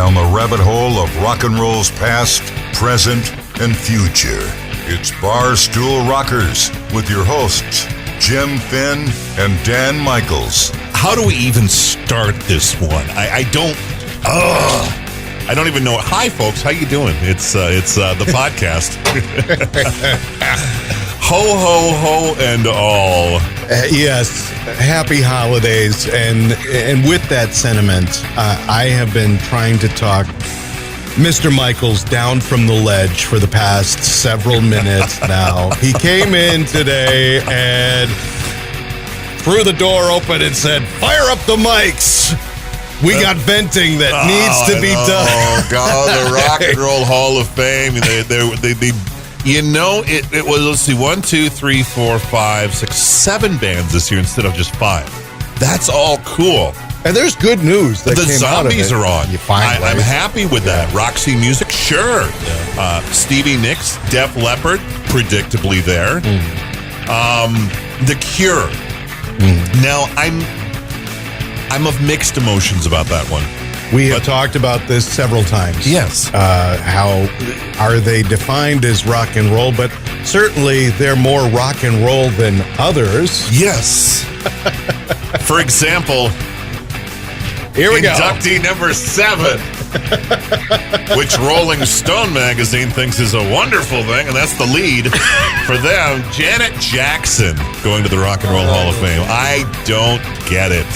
down the rabbit hole of rock and roll's past, present, and future. It's Barstool Rockers with your hosts, Jim Finn and Dan Michaels. How do we even start this one? I don't even know. Hi, folks. How you doing? It's the podcast. Ho, ho, ho, and all. Yes, happy holidays. And with that sentiment, I have been trying to talk Mr. Michaels down from the ledge for the past several minutes now. He came in today and threw the door open and said, "Fire up the mics. We got venting that needs to be done." Oh, God, the Rock and Roll Hall of Fame. They it was, let's see, 1, 2, 3, 4, 5, 6, 7 bands this year instead of just 5. That's all cool. And there's good news that the came Zombies out of it. are on. I'm happy with that. Yeah. Roxy music, sure. Yeah. Stevie Nicks, Def Leppard, predictably there. The Cure. Now, I'm of mixed emotions about that one. We have talked about this several times. Yes. How are they defined as rock and roll? But certainly they're more rock and roll than others. Yes. For example, here we go. Inductee number 7, which Rolling Stone magazine thinks is a wonderful thing, and that's the lead for them. Janet Jackson going to the Rock and Roll Hall of Fame. I don't get it.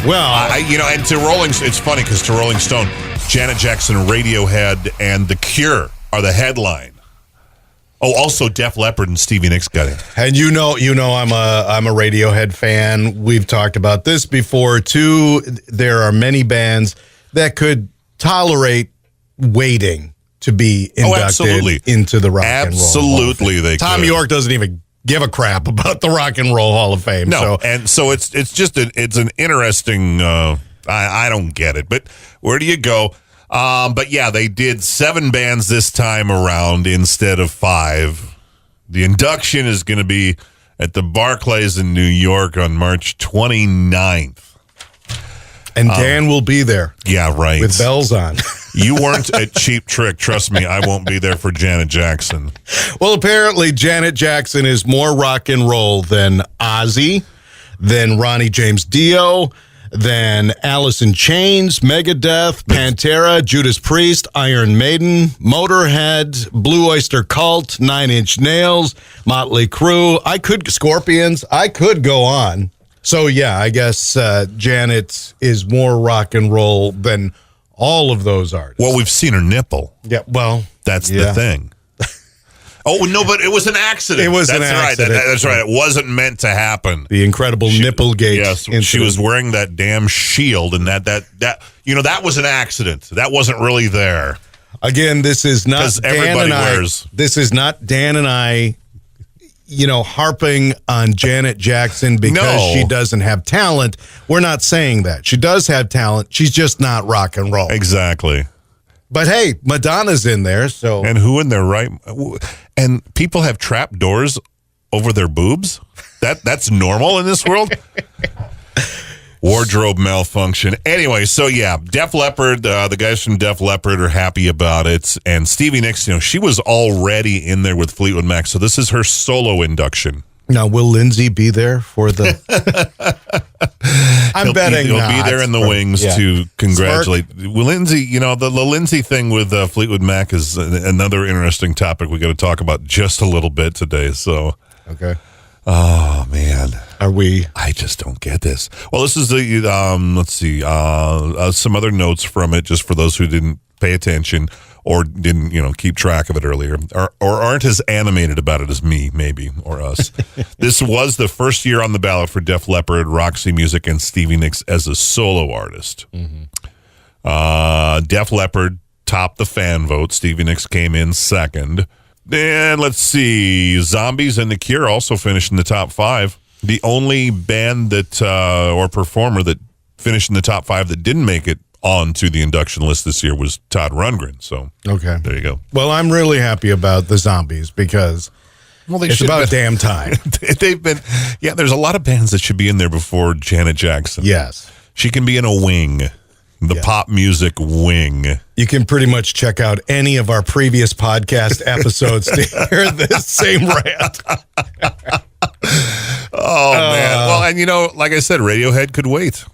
And to it's funny because to Rolling Stone, Janet Jackson, Radiohead, and The Cure are the headline. Oh, also Def Leppard and Stevie Nicks got it. And you know, I'm a Radiohead fan. We've talked about this before too. There are many bands that could tolerate waiting to be inducted into the Rock and Roll Hall of Fame. They Tom could. York doesn't even give a crap about the Rock and Roll Hall of Fame. No, so it's just it's an interesting. I don't get it, but where do you go? But yeah, they did 7 bands this time around instead of 5. The induction is going to be at the Barclays in New York on March 29th. And Dan will be there. Yeah, right. With bells on. You weren't at Cheap Trick. Trust me, I won't be there for Janet Jackson. Well, apparently Janet Jackson is more rock and roll than Ozzy, than Ronnie James Dio, than Alice in Chains, Megadeth, Pantera, Judas Priest, Iron Maiden, Motorhead, Blue Oyster Cult, 9 Inch Nails, Motley Crue. Scorpions. I could go on. So, yeah, I guess Janet is more rock and roll than all of those artists. Well, we've seen her nipple. Yeah, well. That's the thing. Oh, no, but it was an accident. It was an accident. That's right. It wasn't meant to happen. The incredible Nipplegate. Yes, incident. She was wearing that damn shield, and that was an accident. That wasn't really there. Again, this is not Dan and I. This is not Dan and I, harping on Janet Jackson because she doesn't have talent. We're not saying that. She does have talent. She's just not rock and roll. Exactly. But hey, Madonna's in there, so. And who in their right? And people have trap doors over their boobs? That's normal in this world? Wardrobe malfunction. Anyway, so yeah, Def Leppard, the guys from Def Leppard are happy about it. And Stevie Nicks, she was already in there with Fleetwood Mac, so this is her solo induction. Now, will Lindsay be there for the... I'm betting he'll not. be there in the wings to congratulate. Well, Lindsay, the Lindsay thing with Fleetwood Mac is another interesting topic we got to talk about just a little bit today. So, okay. Oh, man. Are we? I just don't get this. Well, this is the, let's see, some other notes from it, just for those who didn't pay attention or didn't, keep track of it earlier, or aren't as animated about it as me, maybe, or us. This was the first year on the ballot for Def Leppard, Roxy Music, and Stevie Nicks as a solo artist. Def Leppard topped the fan vote. Stevie Nicks came in second. And let's see, Zombies and The Cure also finished in the top 5. The only band that or performer that finished in the top 5 that didn't make it onto the induction list this year was Todd Rundgren. So okay, there you go. Well, I'm really happy about the Zombies because it's about damn time. They've been, there's a lot of bands that should be in there before Janet Jackson. Yes, she can be in a wing. The pop music wing. You can pretty much check out any of our previous podcast episodes to hear this same rant. Oh, man. Well, and like I said, Radiohead could wait.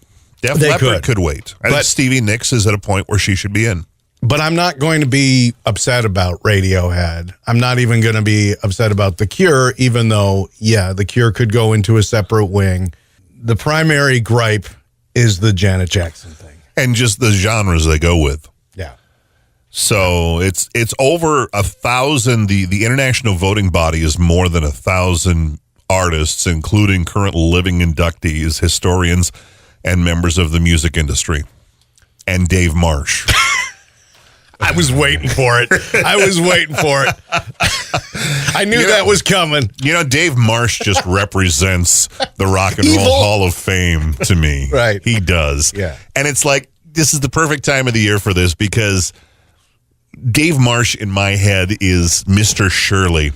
Def Leppard could wait. I think Stevie Nicks is at a point where she should be in. But I'm not going to be upset about Radiohead. I'm not even going to be upset about The Cure, even though, The Cure could go into a separate wing. The primary gripe is the Janet Jackson thing. And just the genres they go with. Yeah. So it's over 1,000. The international voting body is more than 1,000 artists, including current living inductees, historians, and members of the music industry. And Dave Marsh. I was waiting for it. I knew that was coming. Dave Marsh just represents the Rock and Roll Hall of Fame to me. Right. He does. Yeah. And it's like, this is the perfect time of the year for this because Dave Marsh in my head is Mr. Shirley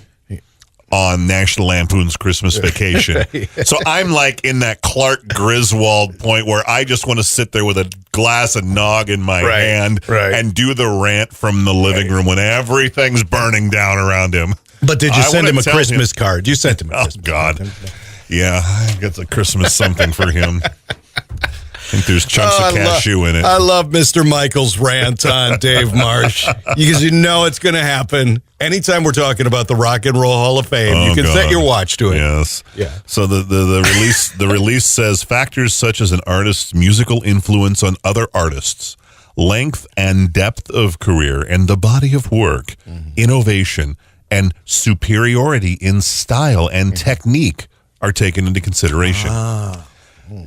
on National Lampoon's Christmas Vacation. So I'm like in that Clark Griswold point where I just want to sit there with a glass of nog in my hand and do the rant from the living room when everything's burning down around him. But did you send him a Christmas card? You sent him a Christmas card. Oh, God. Yeah, I got a Christmas something for him. I think there's chunks of cashew in it. I love Mr. Michael's rant on Dave Marsh because it's going to happen. Anytime we're talking about the Rock and Roll Hall of Fame, you can set your watch to it. Yes. Yeah. So the release says factors such as an artist's musical influence on other artists, length and depth of career, and the body of work, innovation, and superiority in style and technique are taken into consideration.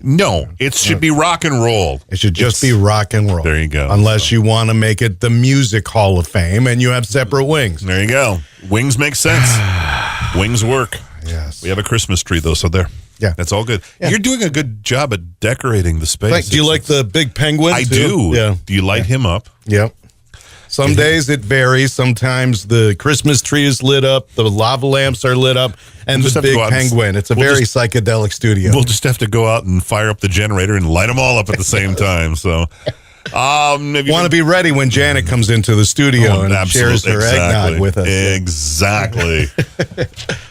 No, it should be rock and roll. It should just be rock and roll. There you go. Unless you want to make it the Music Hall of Fame and you have separate wings. There you go. Wings make sense. Wings work. Yes. We have a Christmas tree, though, so there. Yeah. That's all good. Yeah. You're doing a good job at decorating the space. Do you like the big penguin? I too? do. Yeah. Do you light him up? Yep. Some days it varies. Sometimes the Christmas tree is lit up, the lava lamps are lit up, and the big penguin. It's a very psychedelic studio. We'll just have to go out and fire up the generator and light them all up at the same time. So, want to be ready when Janet comes into the studio and shares her eggnog with us. Exactly.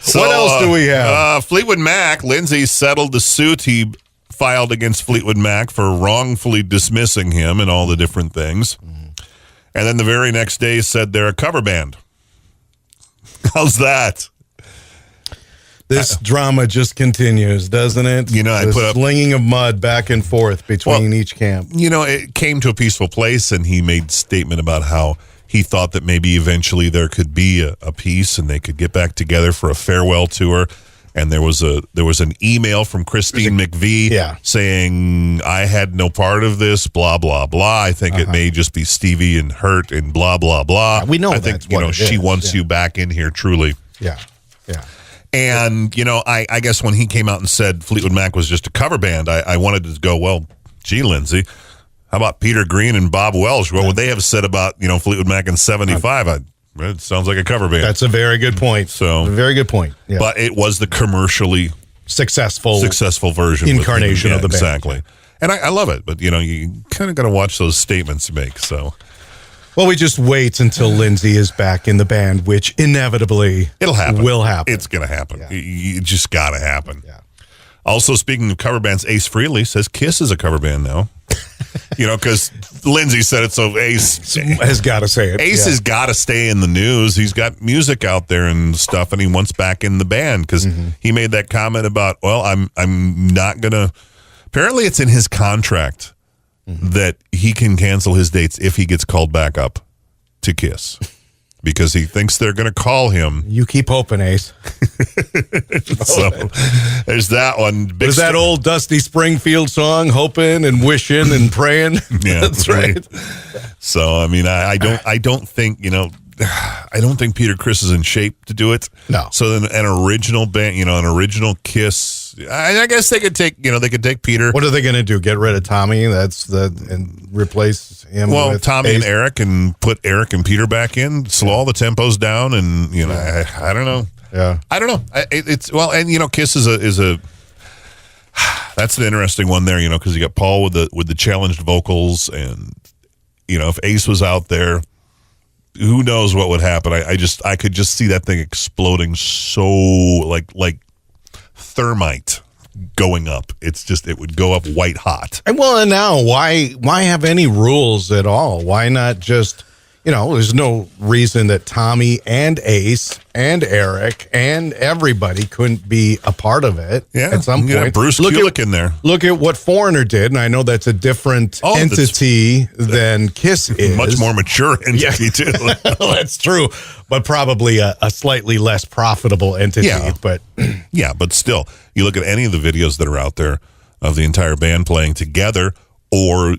So, what else do we have? Fleetwood Mac. Lindsay settled the suit he filed against Fleetwood Mac for wrongfully dismissing him and all the different things. And then the very next day said they're a cover band. How's that? This drama just continues, doesn't it? I put up slinging of mud back and forth between each camp. It came to a peaceful place, and he made a statement about how he thought that maybe eventually there could be a peace and they could get back together for a farewell tour. And there was an email from Christine McVie saying, I had no part of this, blah, blah, blah. I think it may just be Stevie and Hurt and blah, blah, blah. Yeah, we know I think, she wants you back in here, truly. Yeah, yeah. And, I guess when he came out and said Fleetwood Mac was just a cover band, I wanted to go, well, gee, Lindsay, how about Peter Green and Bob Welsh? What would they have said about, Fleetwood Mac in 75? It sounds like a cover band. That's a very good point. So, a very good point. Yeah. But it was the commercially successful version. Incarnation of the band. Exactly. And I love it. But, you kind of got to watch those statements you make. So, well, we just wait until Lindsay is back in the band, which inevitably it'll happen. Will happen. It's going to happen. Yeah. It just got to happen. Yeah. Also, speaking of cover bands, Ace Frehley says Kiss is a cover band now. Because Lindsay said it, so Ace has got to say it. Ace has got to stay in the news. He's got music out there and stuff, and he wants back in the band because he made that comment about, well, I'm not gonna. Apparently, it's in his contract that he can cancel his dates if he gets called back up to Kiss. Because he thinks they're going to call him. You keep hoping, Ace. So there's that one. There's that old Dusty Springfield song, hoping and wishing and praying. Yeah, that's right. So I mean, I don't think I don't think Peter Criss is in shape to do it. No. So then an original band, an original Kiss. I guess they could take Peter. What are they going to do? Get rid of Tommy? And replace him? Well, with Tommy Ace? and Eric, and put Eric and Peter back in. Slow all the tempos down, and I don't know. Yeah, I don't know. Kiss is a. That's an interesting one there, because you got Paul with the challenged vocals, and if Ace was out there, who knows what would happen? I could just see that thing exploding so like thermite going up. It would go up white hot. And now why have any rules at all? Why not just, there's no reason that Tommy and Ace and Eric and everybody couldn't be a part of it at some point. Bruce Kulick in there. Look at what Foreigner did, and I know that's a different entity than Kiss is. Much more mature entity, too. That's true, but probably a slightly less profitable entity. Yeah. But but still, you look at any of the videos that are out there of the entire band playing together, or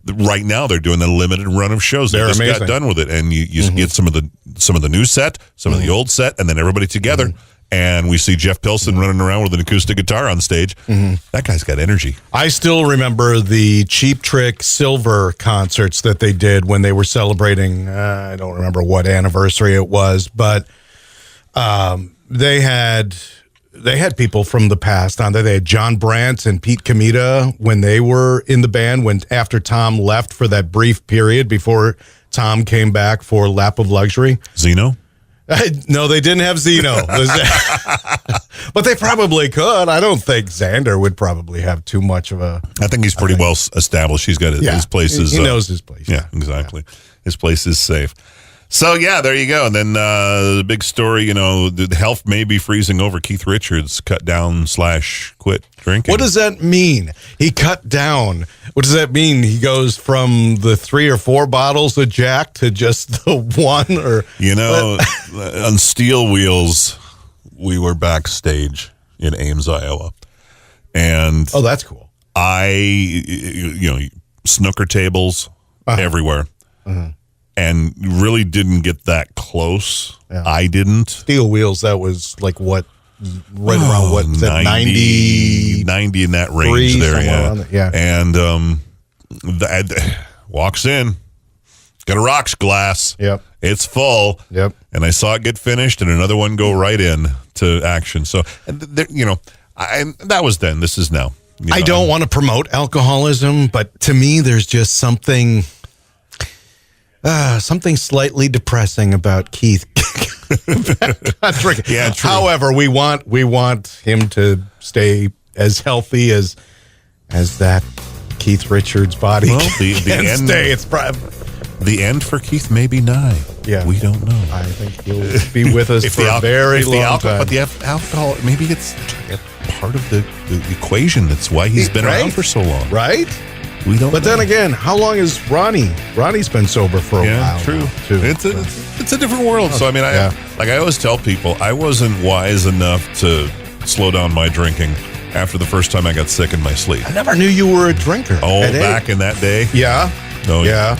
right now they're doing a limited run of shows. They just got done with it, and you get some of the new set, some of the old set, and then everybody together. And we see Jeff Pilson running around with an acoustic guitar on stage. That guy's got energy. I still remember the Cheap Trick Silver concerts that they did when they were celebrating. I don't remember what anniversary it was, but they had people from the past on there. They had John Brandt and Pete Comita when they were in the band, after Tom left for that brief period before Tom came back for Lap of Luxury. Zeno? No, they didn't have Zeno. But they probably could. I don't think Xander would probably have too much of a... I think he's pretty well established. He's got his place. He knows his place. Yeah, exactly. Yeah. His place is safe. So, there you go. And then the big story, the health may be freezing over. Keith Richards cut down / quit drinking. What does that mean? He cut down. What does that mean? He goes from the 3 or 4 bottles of Jack to just the 1? Or on Steel Wheels, we were backstage in Ames, Iowa. And oh, that's cool. Snooker tables everywhere. And really didn't get that close. Yeah. I didn't. Steel Wheels, that was like what? Right around what? 90 in that range there, yeah. And walks in, got a rocks glass. Yep. It's full. Yep. And I saw it get finished and another one go right in to action. So, that was then. This is now. I don't want to promote alcoholism, but to me, there's just something slightly depressing about Keith not drinking. Yeah, true. However, we want him to stay as healthy as that Keith Richards body can stay. It's the end for Keith may be nigh. Yeah, we don't know. I think he'll be with us for a very long time. But the alcohol, maybe it's part of the equation. That's why he's been around for so long, right? We don't. But then again, how long is Ronnie? Ronnie's been sober for a while. Yeah, true. Too. It's a different world. So I always tell people, I wasn't wise enough to slow down my drinking after the first time I got sick in my sleep. I never knew you were a drinker. Oh, back in that day. Yeah. Oh, yeah.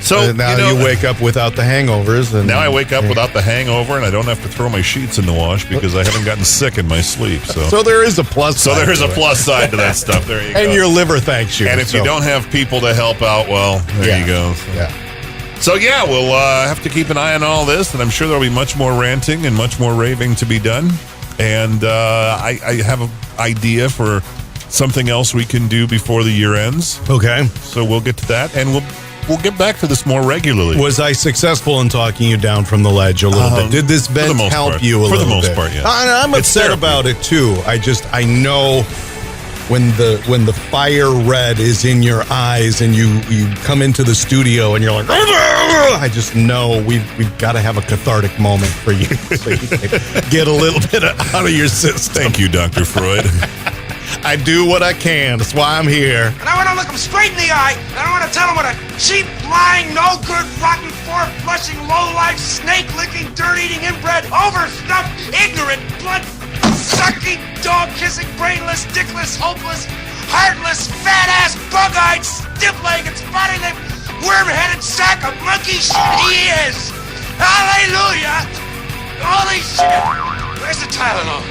So now you wake up without the hangovers. And now I wake up without the hangover, and I don't have to throw my sheets in the wash because I haven't gotten sick in my sleep. So there is a plus side. So there is a plus side to that stuff. There you go. And your liver thanks you. And if you don't have people to help out, well, there you go. So we'll have to keep an eye on all this, and I'm sure there'll be much more ranting and much more raving to be done. And I have an idea for something else we can do before the year ends. Okay. So we'll get to that, and we'll get back to this more regularly. Was I successful in talking you down from the ledge a little bit? Did this vent help you a little bit? For the most part, yeah. I'm upset about it too. I know when the fire red is in your eyes and you come into the studio and you're like, I just know we've got to have a cathartic moment for you so you can get a little bit out of your system. Thank you, Dr. Freud. I do what I can. That's why I'm here. And I want to look him straight in the eye, and I want to tell him what a cheap, lying, no-good, rotten, four-flushing, low-life, snake-licking, dirt-eating, inbred, overstuffed, ignorant, blood-sucking, dog-kissing, brainless, dickless, hopeless, heartless, fat-ass, bug-eyed, stiff-legged, spotty-lipped, worm-headed sack of monkey shit he is. Hallelujah! Holy shit! Where's the Tylenol?